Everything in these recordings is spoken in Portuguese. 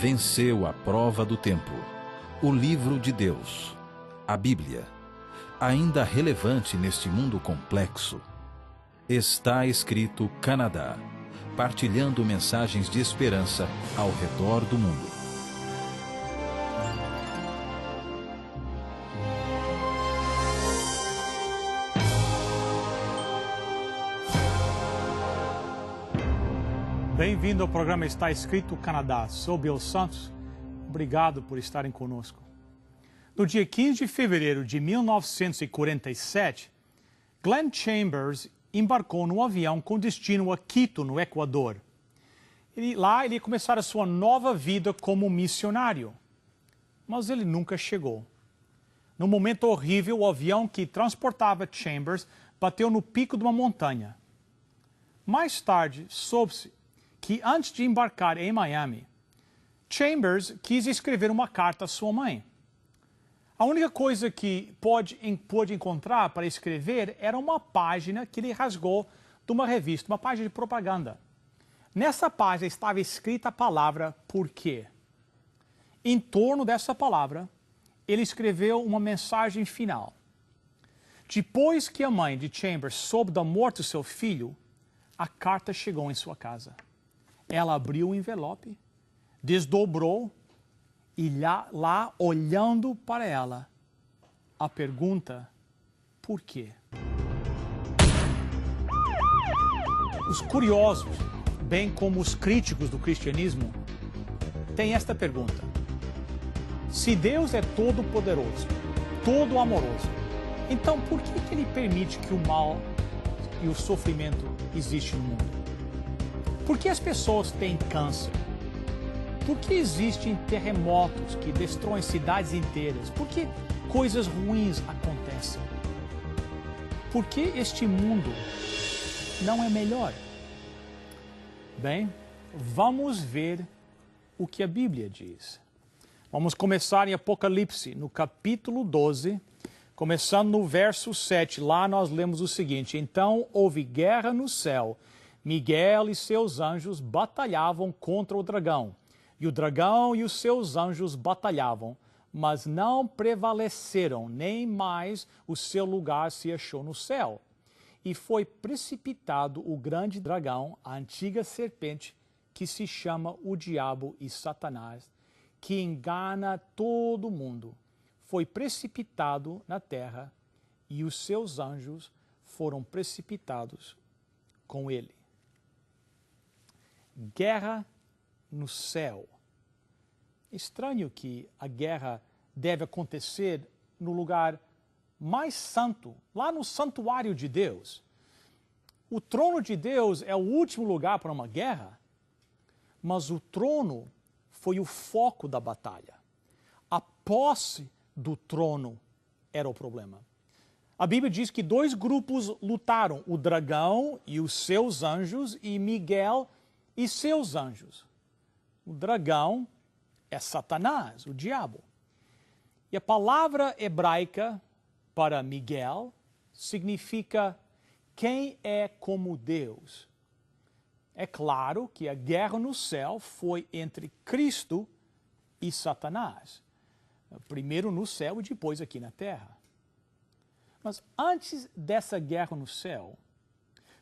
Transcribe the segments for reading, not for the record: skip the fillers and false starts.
venceu a prova do tempo. O livro de Deus, a Bíblia, ainda relevante neste mundo complexo. Está escrito Canadá, partilhando mensagens de esperança ao redor do mundo. Bem-vindo ao programa Está Escrito Canadá. Sou Bill Santos. Obrigado por estarem conosco. No dia 15 de fevereiro de 1947, Glenn Chambers embarcou num avião com destino a Quito, no Equador. Lá ele ia começar a sua nova vida como missionário. Mas ele nunca chegou. Num momento horrível, o avião que transportava Chambers bateu no pico de uma montanha. Mais tarde, soube-se que antes de embarcar em Miami, Chambers quis escrever uma carta à sua mãe. A única coisa que pôde encontrar para escrever era uma página que ele rasgou de uma revista, uma página de propaganda. Nessa página estava escrita a palavra "por quê". Em torno dessa palavra, ele escreveu uma mensagem final. Depois que a mãe de Chambers soube da morte do seu filho, a carta chegou em sua casa. Ela abriu o envelope, desdobrou e lá olhando para ela, a pergunta, por quê? Os curiosos, bem como os críticos do cristianismo, têm esta pergunta. Se Deus é todo-poderoso, todo-amoroso, então por que Ele permite que o mal e o sofrimento existam no mundo? Por que as pessoas têm câncer? Por que existem terremotos que destroem cidades inteiras? Por que coisas ruins acontecem? Por que este mundo não é melhor? Bem, vamos ver o que a Bíblia diz. Vamos começar em Apocalipse, no capítulo 12, começando no verso 7. Lá nós lemos o seguinte: Então houve guerra no céu. Miguel e seus anjos batalhavam contra o dragão. E o dragão e os seus anjos batalhavam, mas não prevaleceram, nem mais o seu lugar se achou no céu. E foi precipitado o grande dragão, a antiga serpente, que se chama o Diabo e Satanás, que engana todo mundo. Foi precipitado na terra, e os seus anjos foram precipitados com ele. Guerra no céu. Estranho que a guerra deve acontecer no lugar mais santo, lá no santuário de Deus. O trono de Deus é o último lugar para uma guerra, mas o trono foi o foco da batalha. A posse do trono era o problema. A Bíblia diz que dois grupos lutaram, o dragão e os seus anjos, e Miguel e seus anjos. O dragão é Satanás, o diabo. E a palavra hebraica para Miguel significa quem é como Deus. É claro que a guerra no céu foi entre Cristo e Satanás. Primeiro no céu e depois aqui na terra. Mas antes dessa guerra no céu,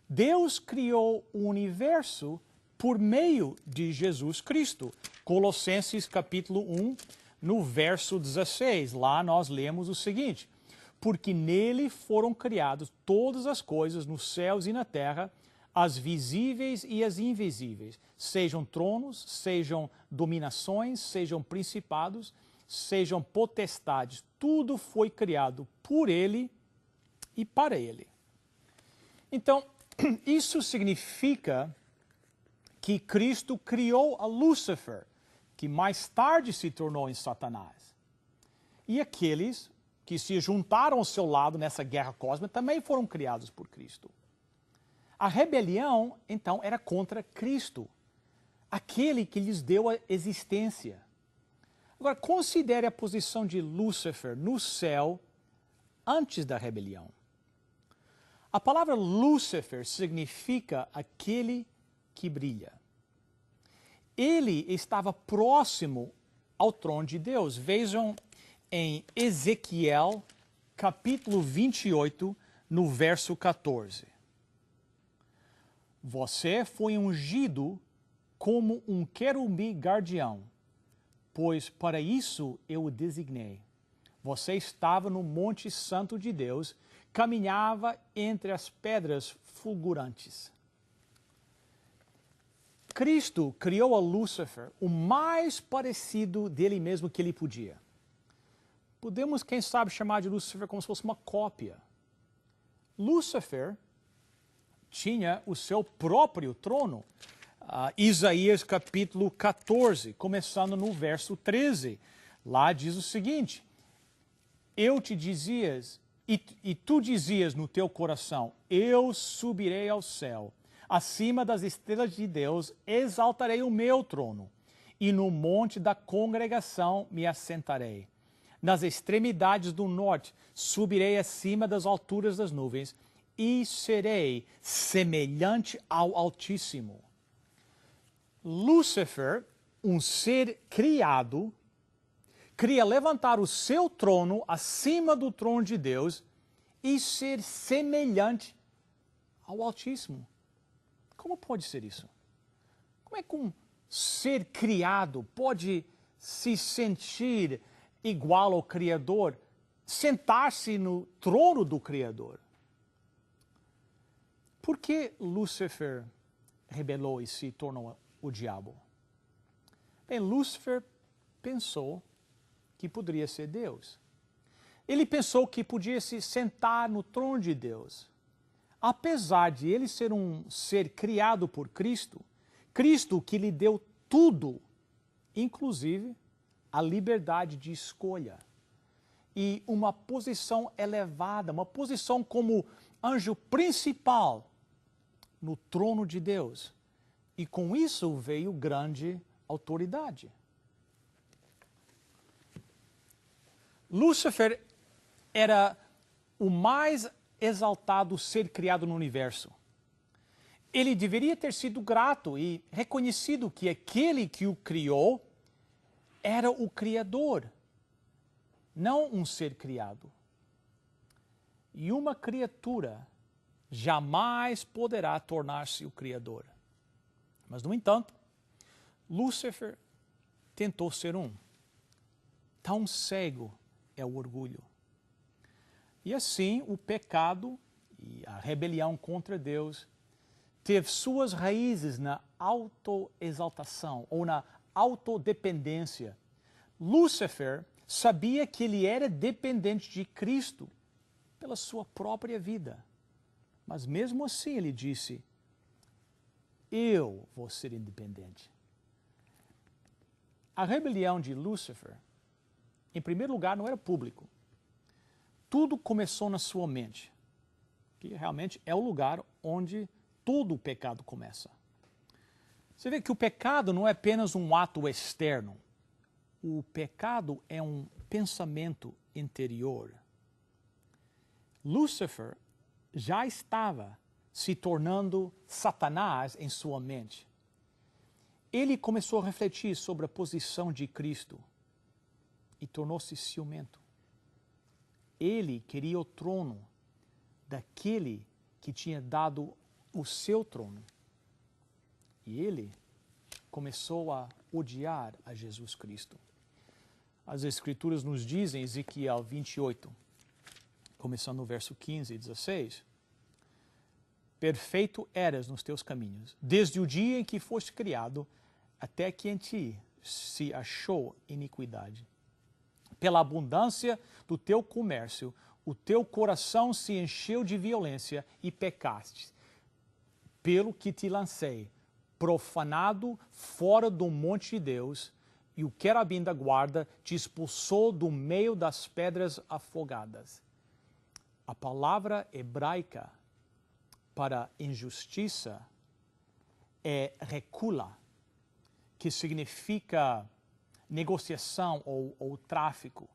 Deus criou o universo por meio de Jesus Cristo. Colossenses capítulo 1, no verso 16, lá nós lemos o seguinte: Porque nele foram criadas todas as coisas nos céus e na terra, as visíveis e as invisíveis, sejam tronos, sejam dominações, sejam principados, sejam potestades, tudo foi criado por ele e para ele. Então, isso significa que Cristo criou a Lúcifer, que mais tarde se tornou em Satanás. E aqueles que se juntaram ao seu lado nessa guerra cósmica também foram criados por Cristo. A rebelião, então, era contra Cristo, aquele que lhes deu a existência. Agora, considere a posição de Lúcifer no céu antes da rebelião. A palavra Lúcifer significa aquele que brilha. ele estava próximo ao trono de Deus. Vejam em Ezequiel, capítulo 28, no verso 14. Você foi ungido como um querubim guardião, pois para isso eu o designei. Você estava no Monte Santo de Deus, caminhava entre as pedras fulgurantes. Cristo criou a Lúcifer o mais parecido dele mesmo que ele podia. Podemos, quem sabe, chamar de Lúcifer como se fosse uma cópia. Lúcifer tinha o seu próprio trono. Isaías capítulo 14, começando no verso 13. Lá diz o seguinte: eu te dizias, e tu dizias no teu coração, eu subirei ao céu, acima das estrelas de Deus exaltarei o meu trono, e no monte da congregação me assentarei. Nas extremidades do norte subirei acima das alturas das nuvens, e serei semelhante ao Altíssimo. Lúcifer, um ser criado, queria levantar o seu trono acima do trono de Deus e ser semelhante ao Altíssimo. Como pode ser isso? Como é que um ser criado pode se sentir igual ao Criador, sentar-se no trono do Criador? Por que Lúcifer rebelou e se tornou o diabo? Bem, Lúcifer pensou que poderia ser Deus. Ele pensou que podia se sentar no trono de Deus. Apesar de ele ser um ser criado por Cristo, Cristo que lhe deu tudo, inclusive a liberdade de escolha e uma posição elevada, uma posição como anjo principal no trono de Deus. E com isso veio grande autoridade. Lúcifer era o mais exaltado ser criado no universo. Ele deveria ter sido grato e reconhecido que aquele que o criou era o Criador, não um ser criado. E uma criatura jamais poderá tornar-se o Criador. Mas, no entanto, Lúcifer tentou ser um. Tão cego é o orgulho. E assim o pecado e a rebelião contra Deus teve suas raízes na autoexaltação ou na autodependência. Lúcifer sabia que ele era dependente de Cristo pela sua própria vida. Mas mesmo assim ele disse, eu vou ser independente. A rebelião de Lúcifer, em primeiro lugar, não era público. Tudo começou na sua mente, que realmente é o lugar onde todo o pecado começa. Você vê que o pecado não é apenas um ato externo. O pecado é um pensamento interior. Lúcifer já estava se tornando Satanás em sua mente. Ele começou a refletir sobre a posição de Cristo e tornou-se ciumento. Ele queria o trono daquele que tinha dado o seu trono. E ele começou a odiar a Jesus Cristo. As Escrituras nos dizem, Ezequiel 28, começando no verso 15 e 16, perfeito eras nos teus caminhos, desde o dia em que foste criado, até que em ti se achou iniquidade. Pela abundância do teu comércio, o teu coração se encheu de violência e pecaste. Pelo que te lancei, profanado fora do monte de Deus, e o querubim da guarda te expulsou do meio das pedras afogadas. A palavra hebraica para injustiça é recula, que significa negociação ou tráfico.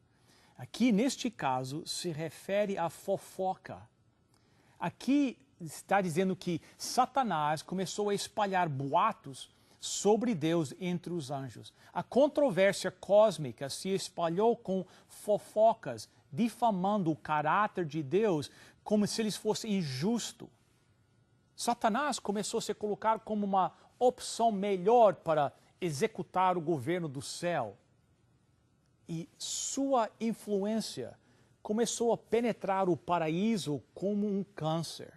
Aqui, neste caso, se refere à fofoca. Aqui está dizendo que Satanás começou a espalhar boatos sobre Deus entre os anjos. A controvérsia cósmica se espalhou com fofocas, difamando o caráter de Deus como se eles fossem injustos. Satanás começou a se colocar como uma opção melhor para executar o governo do céu. E sua influência começou a penetrar o paraíso como um câncer.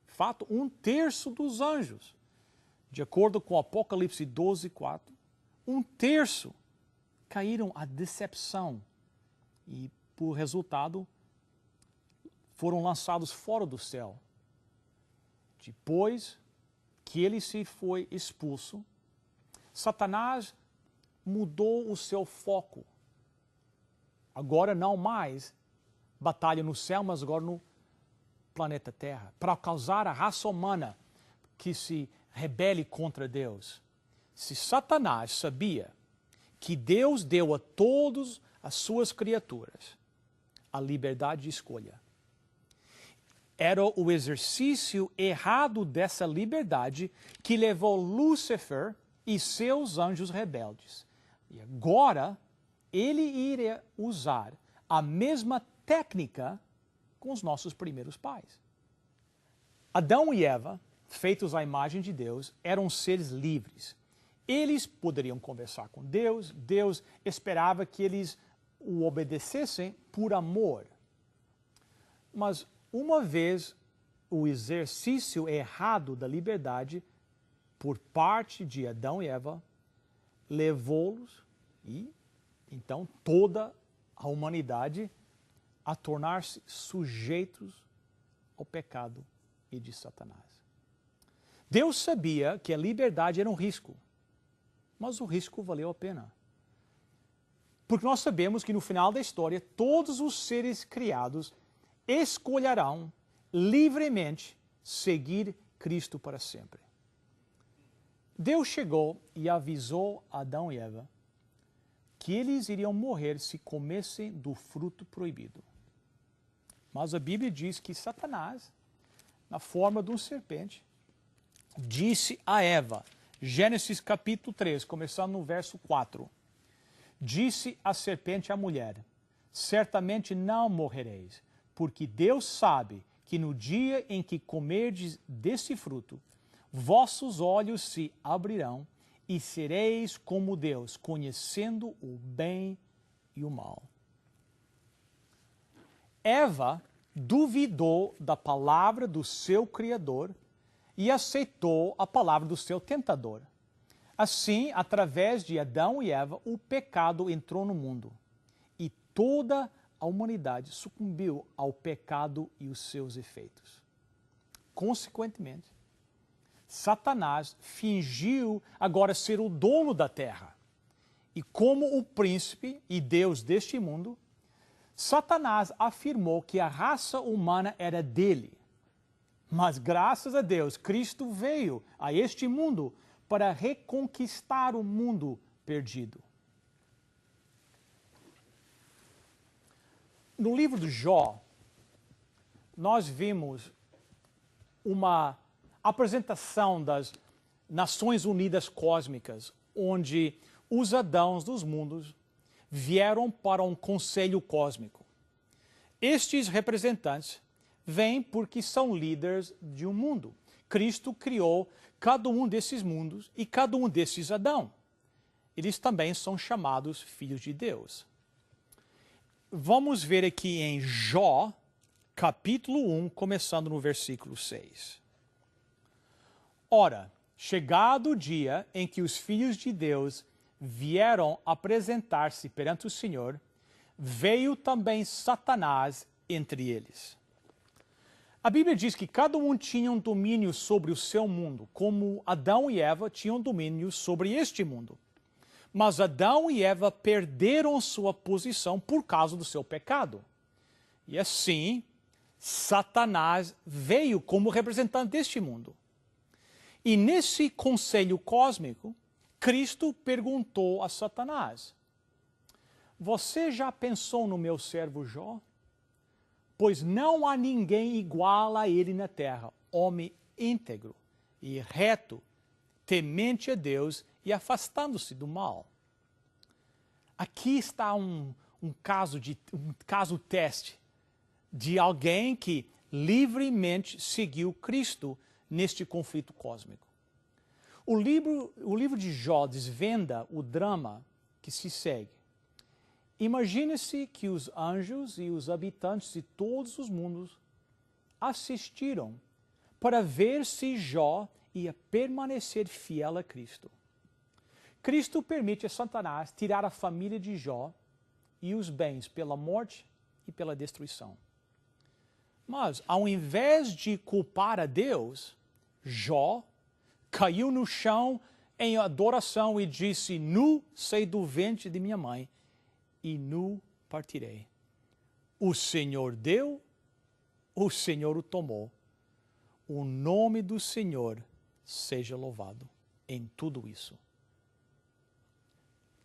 De fato, 1/3 dos anjos, de acordo com Apocalipse 12:4, 1/3 caíram à decepção e, por resultado, foram lançados fora do céu. Depois que ele se foi expulso, Satanás mudou o seu foco. Agora não mais batalha no céu, mas agora no planeta Terra, para causar a raça humana que se rebele contra Deus. Se Satanás sabia que Deus deu a todas as suas criaturas a liberdade de escolha, era o exercício errado dessa liberdade que levou Lúcifer e seus anjos rebeldes. E agora ele iria usar a mesma técnica com os nossos primeiros pais. Adão e Eva, feitos à imagem de Deus, eram seres livres. Eles poderiam conversar com Deus, Deus esperava que eles o obedecessem por amor. Mas uma vez o exercício errado da liberdade por parte de Adão e Eva levou-los e então toda a humanidade a tornar-se sujeitos ao pecado e de Satanás. Deus sabia que a liberdade era um risco, mas o risco valeu a pena. Porque nós sabemos que no final da história, todos os seres criados escolherão livremente seguir Cristo para sempre. Deus chegou e avisou Adão e Eva que eles iriam morrer se comessem do fruto proibido. Mas a Bíblia diz que Satanás, na forma de uma serpente, disse a Eva, Gênesis capítulo 3, começando no verso 4, disse a serpente à mulher, certamente não morrereis, porque Deus sabe que no dia em que comerdes desse fruto, vossos olhos se abrirão e sereis como Deus, conhecendo o bem e o mal. Eva duvidou da palavra do seu Criador e aceitou a palavra do seu tentador. Assim, através de Adão e Eva, o pecado entrou no mundo e toda a humanidade sucumbiu ao pecado e os seus efeitos. Consequentemente, Satanás fingiu agora ser o dono da terra. E como o príncipe e Deus deste mundo, Satanás afirmou que a raça humana era dele. Mas graças a Deus, Cristo veio a este mundo para reconquistar o mundo perdido. No livro de Jó, nós vimos uma apresentação das Nações Unidas Cósmicas, onde os Adãos dos mundos vieram para um conselho cósmico. Estes representantes vêm porque são líderes de um mundo. Cristo criou cada um desses mundos e cada um desses Adão. Eles também são chamados filhos de Deus. Vamos ver aqui em Jó, capítulo 1, começando no versículo 6. Ora, chegado o dia em que os filhos de Deus vieram apresentar-se perante o Senhor, veio também Satanás entre eles. A Bíblia diz que cada um tinha um domínio sobre o seu mundo, como Adão e Eva tinham domínio sobre este mundo. Mas Adão e Eva perderam sua posição por causa do seu pecado. E assim, Satanás veio como representante deste mundo. E nesse conselho cósmico, Cristo perguntou a Satanás, você já pensou no meu servo Jó? Pois não há ninguém igual a ele na terra, homem íntegro e reto, temente a Deus e afastando-se do mal. Aqui está um caso teste de alguém que livremente seguiu Cristo neste conflito cósmico. O livro de Jó desvenda o drama que se segue. Imagine-se que os anjos e os habitantes de todos os mundos assistiram para ver se Jó ia permanecer fiel a Cristo. Cristo permite a Satanás tirar a família de Jó e os bens pela morte e pela destruição. Mas, ao invés de culpar a Deus, Jó caiu no chão em adoração e disse: nu saí do ventre de minha mãe e nu partirei. O Senhor deu, o Senhor o tomou. O nome do Senhor seja louvado em tudo isso.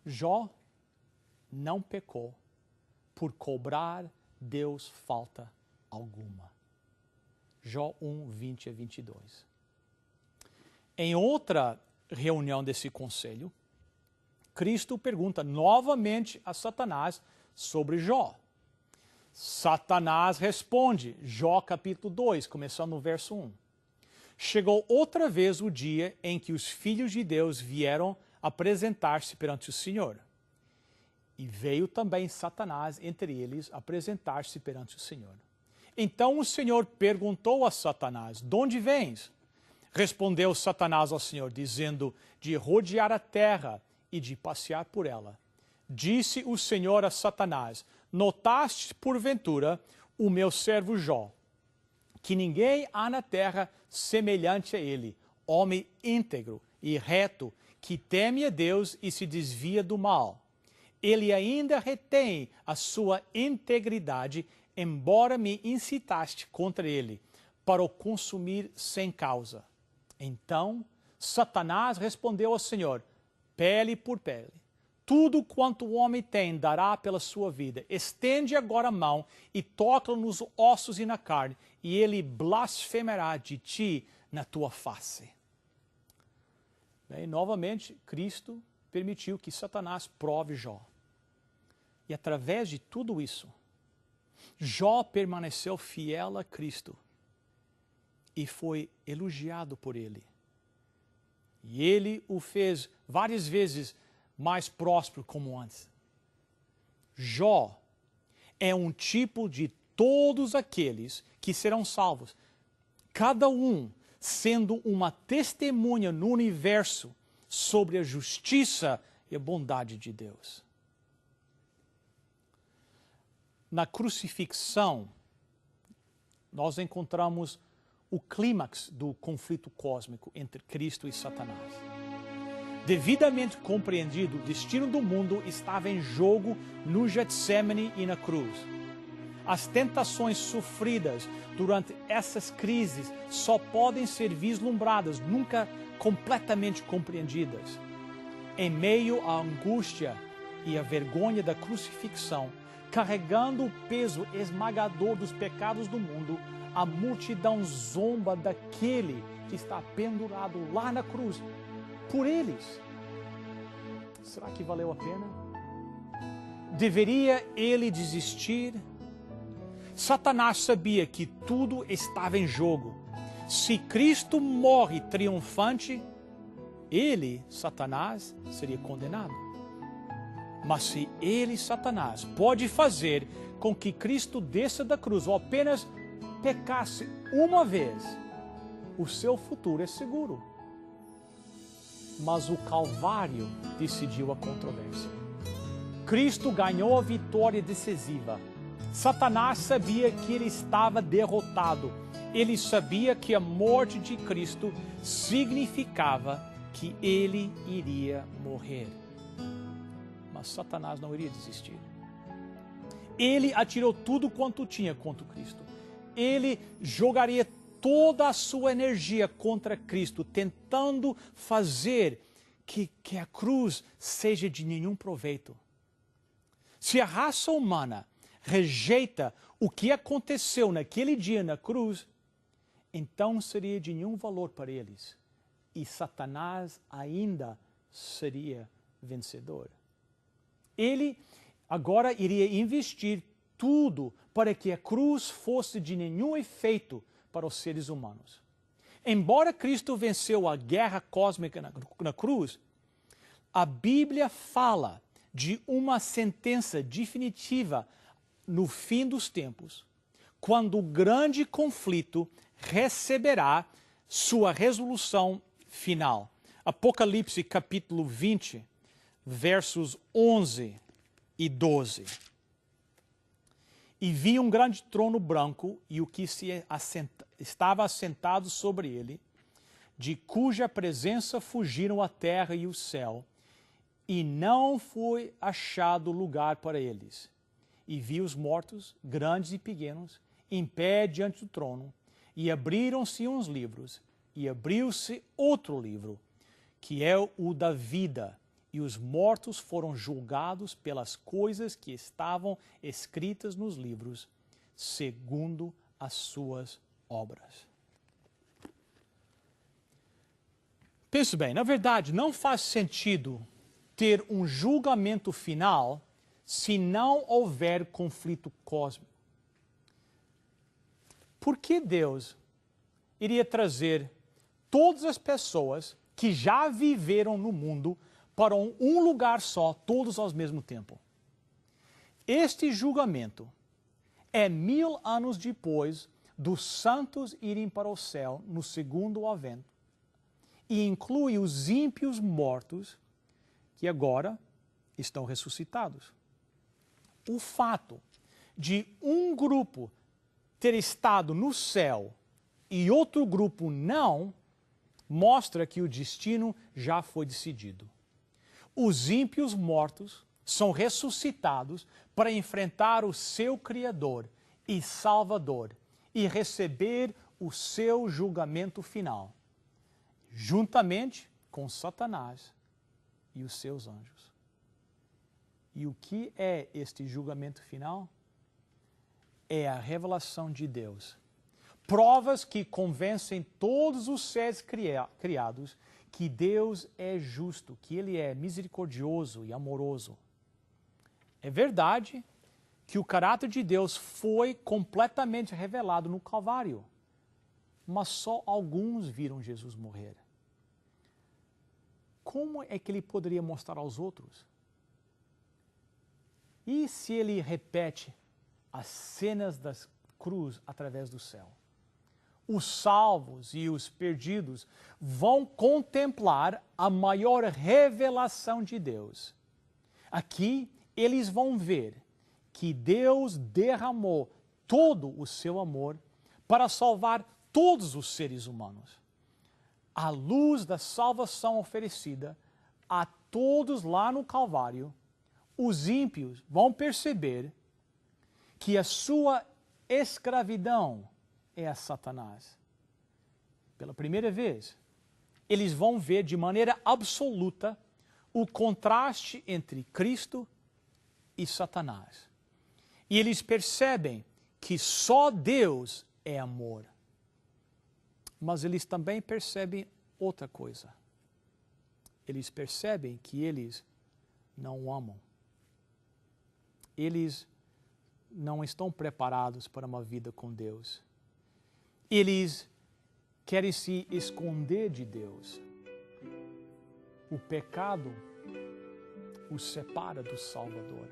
Jó não pecou por cobrar Deus falta alguma. Jó 1, 20 a 22. Em outra reunião desse conselho, Cristo pergunta novamente a Satanás sobre Jó. Satanás responde, Jó capítulo 2, começando no verso 1. Chegou outra vez o dia em que os filhos de Deus vieram apresentar-se perante o Senhor. E veio também Satanás entre eles apresentar-se perante o Senhor. Então o Senhor perguntou a Satanás: de onde vens? Respondeu Satanás ao Senhor, dizendo: de rodear a terra e de passear por ela. Disse o Senhor a Satanás: notaste porventura o meu servo Jó, que ninguém há na terra semelhante a ele, homem íntegro e reto, que teme a Deus e se desvia do mal. Ele ainda retém a sua integridade, embora me incitaste contra ele, para o consumir sem causa. Então Satanás respondeu ao Senhor: pele por pele. Tudo quanto o homem tem dará pela sua vida. Estende agora a mão e toca-o nos ossos e na carne, e ele blasfemará de ti na tua face. Bem, novamente, Cristo permitiu que Satanás prove Jó. E através de tudo isso, Jó permaneceu fiel a Cristo e foi elogiado por ele. E ele o fez várias vezes mais próspero como antes. Jó é um tipo de todos aqueles que serão salvos, cada um sendo uma testemunha no universo sobre a justiça e a bondade de Deus. Na crucifixão, nós encontramos o clímax do conflito cósmico entre Cristo e Satanás. Devidamente compreendido, o destino do mundo estava em jogo no Getsêmani e na cruz. As tentações sofridas durante essas crises só podem ser vislumbradas, nunca completamente compreendidas. Em meio à angústia e à vergonha da crucifixão, carregando o peso esmagador dos pecados do mundo, a multidão zomba daquele que está pendurado lá na cruz por eles. Será que valeu a pena? Deveria ele desistir? Satanás sabia que tudo estava em jogo. Se Cristo morre triunfante, ele, Satanás, seria condenado. Mas se ele, Satanás, pode fazer com que Cristo desça da cruz ou apenas pecasse uma vez, o seu futuro é seguro. Mas o Calvário decidiu a controvérsia. Cristo ganhou a vitória decisiva. Satanás sabia que ele estava derrotado. Ele sabia que a morte de Cristo significava que ele iria morrer. Mas Satanás não iria desistir. Ele atirou tudo quanto tinha contra Cristo. Ele jogaria toda a sua energia contra Cristo, tentando fazer que a cruz seja de nenhum proveito. Se a raça humana rejeita o que aconteceu naquele dia na cruz, então seria de nenhum valor para eles. e Satanás ainda seria vencedor. Ele agora iria investir tudo para que a cruz fosse de nenhum efeito para os seres humanos. Embora Cristo venceu a guerra cósmica na cruz, a Bíblia fala de uma sentença definitiva no fim dos tempos, quando o grande conflito receberá sua resolução final. Apocalipse capítulo 20, versos 11 e 12. E vi um grande trono branco e o que estava assentado sobre ele, de cuja presença fugiram a terra e o céu, e não foi achado lugar para eles. E vi os mortos, grandes e pequenos, em pé diante do trono, e abriram-se uns livros, e abriu-se outro livro, que é o da vida, e os mortos foram julgados pelas coisas que estavam escritas nos livros, segundo as suas obras. Pense bem, na verdade, não faz sentido ter um julgamento final se não houver conflito cósmico. Por que Deus iria trazer todas as pessoas que já viveram no mundo para um lugar só, todos ao mesmo tempo? Este julgamento é 1000 anos depois dos santos irem para o céu no segundo advento e inclui os ímpios mortos que agora estão ressuscitados. O fato de um grupo ter estado no céu e outro grupo não, mostra que o destino já foi decidido. Os ímpios mortos são ressuscitados para enfrentar o seu Criador e Salvador e receber o seu julgamento final, juntamente com Satanás e os seus anjos. E o que é este julgamento final? É a revelação de Deus. Provas que convencem todos os seres criados que Deus é justo, que Ele é misericordioso e amoroso. É verdade que o caráter de Deus foi completamente revelado no Calvário, mas só alguns viram Jesus morrer. Como é que Ele poderia mostrar aos outros? E se Ele repete as cenas da cruz através do céu? Os salvos e os perdidos vão contemplar a maior revelação de Deus. Aqui, eles vão ver que Deus derramou todo o seu amor para salvar todos os seres humanos. À luz da salvação oferecida a todos lá no Calvário, os ímpios vão perceber que a sua escravidão é a Satanás. Pela primeira vez, eles vão ver de maneira absoluta o contraste entre Cristo e Satanás. E eles percebem que só Deus é amor. Mas eles também percebem outra coisa. Eles percebem que eles não o amam. Eles não estão preparados para uma vida com Deus. Eles querem se esconder de Deus. O pecado os separa do Salvador.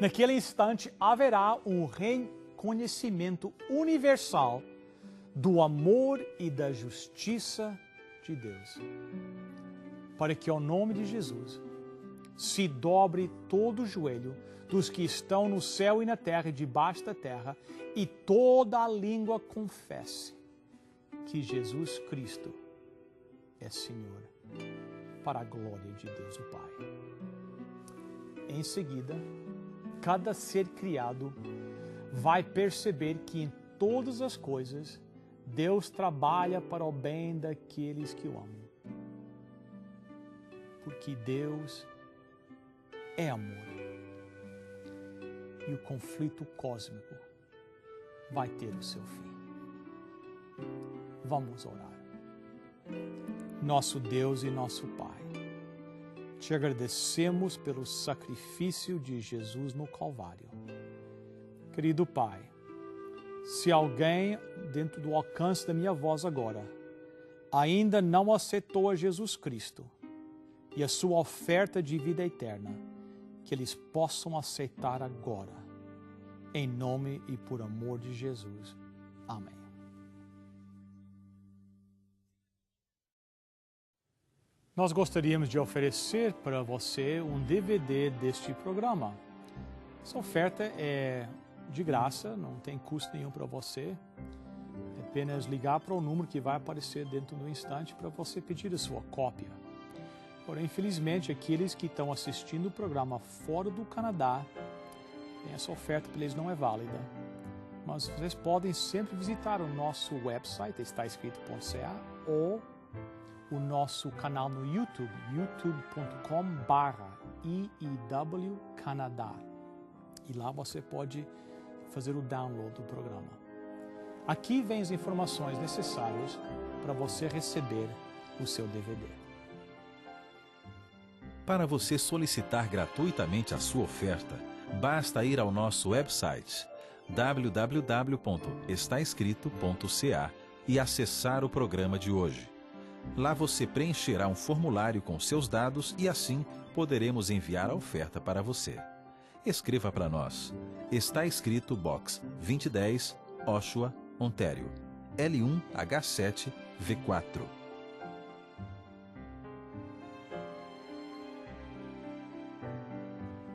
Naquele instante haverá um reconhecimento universal do amor e da justiça de Deus, para que ao nome de Jesus se dobre todo o joelho dos que estão no céu e na terra e debaixo da terra, e toda a língua confesse que Jesus Cristo é Senhor, para a glória de Deus o Pai. Em seguida, cada ser criado vai perceber que em todas as coisas Deus trabalha para o bem daqueles que o amam. Porque Deus é amor. E o conflito cósmico vai ter o seu fim. Vamos orar. nosso Deus e nosso Pai, te agradecemos pelo sacrifício de Jesus no Calvário. Querido Pai, se alguém dentro do alcance da minha voz agora ainda não aceitou a Jesus Cristo e a sua oferta de vida eterna, que eles possam aceitar agora, em nome e por amor de Jesus. Amém. Nós gostaríamos de oferecer para você um DVD deste programa. Essa oferta é de graça, não tem custo nenhum para você. É apenas ligar para o número que vai aparecer dentro do instante para você pedir a sua cópia. Porém, infelizmente, aqueles que estão assistindo o programa fora do Canadá, essa oferta para eles não é válida. Mas vocês podem sempre visitar o nosso website, estaescrito.ca, ou o nosso canal no YouTube, youtube.com/IEW-Canadá. E lá você pode fazer o download do programa. Aqui vem as informações necessárias para você receber o seu DVD. Para você solicitar gratuitamente a sua oferta, basta ir ao nosso website www.estaescrito.ca e acessar o programa de hoje. Lá você preencherá um formulário com seus dados e assim poderemos enviar a oferta para você. Escreva para nós. Está escrito Box 2010, Oshawa, Ontário, L1H7V4.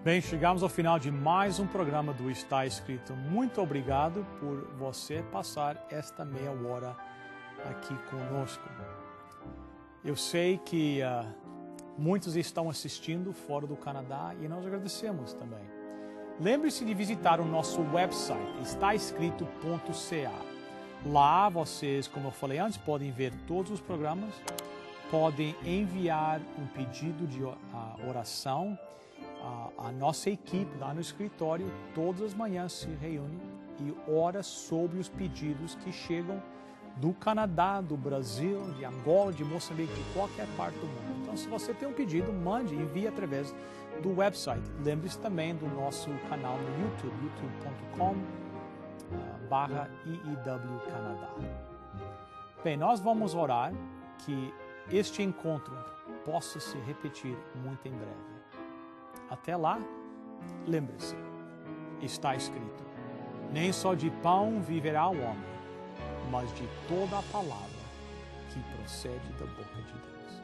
Bem, chegamos ao final de mais um programa do Está Escrito. Muito obrigado por você passar esta meia hora aqui conosco. Eu sei que muitos estão assistindo fora do Canadá e nós agradecemos também. Lembre-se de visitar o nosso website, estaescrito.ca. Lá vocês, como eu falei antes, podem ver todos os programas, podem enviar um pedido de oração. A nossa equipe lá no escritório todas as manhãs se reúne e ora sobre os pedidos que chegam do Canadá, do Brasil, de Angola, de Moçambique, de qualquer parte do mundo. Então, se você tem um pedido, mande, envie através do website. Lembre-se também do nosso canal no YouTube, youtube.com/IEW-Canadá. Bem, nós vamos orar que este encontro possa se repetir muito em breve. Até lá, lembre-se, está escrito: nem só de pão viverá o homem, mas de toda a palavra que procede da boca de Deus.